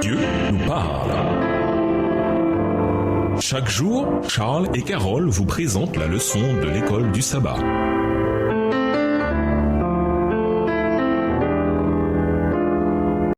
Dieu nous parle. Chaque jour, Charles et Carole vous présentent la leçon de l'école du sabbat.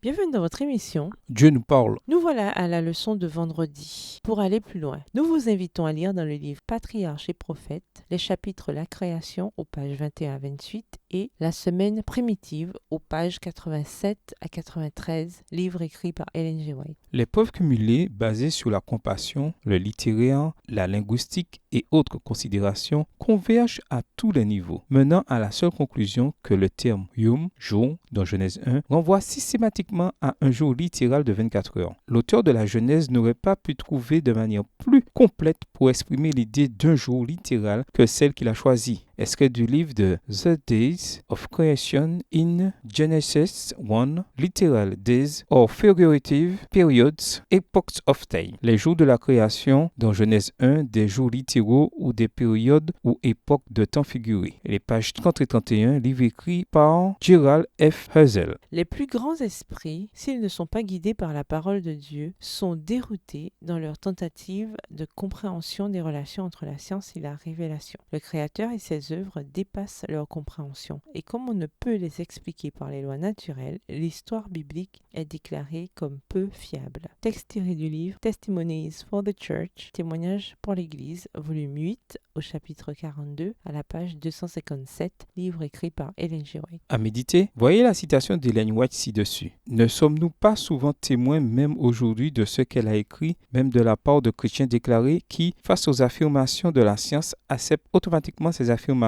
Bienvenue dans votre émission. Dieu nous parle. Nous voilà à la leçon de vendredi. Pour aller plus loin, nous vous invitons à lire dans le livre Patriarches et Prophètes les chapitres La Création aux pages 21 à 28 et La Semaine primitive aux pages 87 à 93, livre écrit par Ellen G. White. Les preuves cumulées basées sur la compassion, le littéraire, la linguistique et autres considérations convergent à tous les niveaux, menant à la seule conclusion que le terme Yom, jour, dans Genèse 1, renvoie systématiquement à un jour littéral de 24 heures. L'auteur de la Genèse n'aurait pas pu trouver de manière plus complète pour exprimer l'idée d'un jour littéral que celle qu'il a choisie. Extrait du livre de The Days of Creation in Genesis 1, Literal Days or Figurative Periods, Epochs of Time. Les jours de la création dans Genèse 1, des jours littéraux ou des périodes ou époques de temps figurés. Les pages 30 et 31, livre écrit par Gerald F. Hazel. Les plus grands esprits, s'ils ne sont pas guidés par la parole de Dieu, sont déroutés dans leur tentative de compréhension des relations entre la science et la révélation. Le Créateur et ses œuvres dépassent leur compréhension. Et comme on ne peut les expliquer par les lois naturelles, l'histoire biblique est déclarée comme peu fiable. Texte tiré du livre Testimonies for the Church, témoignages pour l'Église, volume 8, au chapitre 42, à la page 257, livre écrit par Ellen G. White. À méditer, voyez la citation d'Ellen White ci-dessus. Ne sommes-nous pas souvent témoins même aujourd'hui de ce qu'elle a écrit, même de la part de chrétiens déclarés qui, face aux affirmations de la science, acceptent automatiquement ces affirmations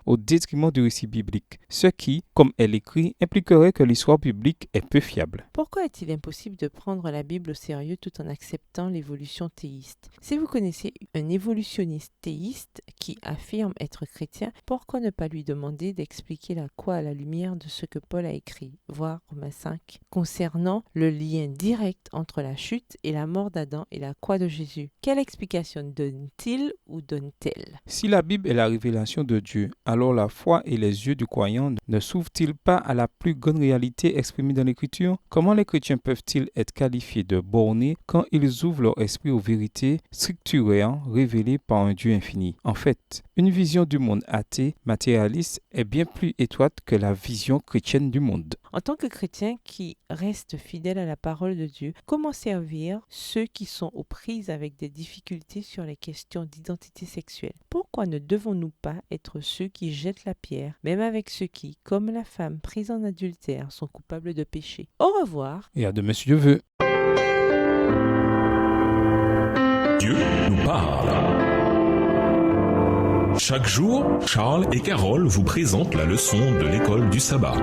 au détriment du récit biblique, ce qui, comme elle écrit, impliquerait que l'histoire biblique est peu fiable. Pourquoi est-il impossible de prendre la Bible au sérieux tout en acceptant l'évolution théiste? Si vous connaissez un évolutionniste théiste qui affirme être chrétien, pourquoi ne pas lui demander d'expliquer la croix à la lumière de ce que Paul a écrit, voir Romains 5, concernant le lien direct entre la chute et la mort d'Adam et la croix de Jésus? Quelle explication donne-t-il ou donne-t-elle? Si la Bible est la révélation de Dieu, alors la foi et les yeux du croyant ne s'ouvrent-ils pas à la plus grande réalité exprimée dans l'Écriture? Comment les chrétiens peuvent-ils être qualifiés de bornés quand ils ouvrent leur esprit aux vérités scripturaires révélées par un Dieu infini? En fait, une vision du monde athée, matérialiste, est bien plus étroite que la vision chrétienne du monde. En tant que chrétien qui reste fidèle à la parole de Dieu, comment servir ceux qui sont aux prises avec des difficultés sur les questions d'identité sexuelle? Pourquoi ne devons-nous pas être ceux qui jettent la pierre, même avec ceux qui, comme la femme prise en adultère, sont coupables de péché? Au revoir. Et à demain si Dieu veut. Dieu nous parle. Chaque jour, Charles et Carole vous présentent la leçon de l'école du sabbat.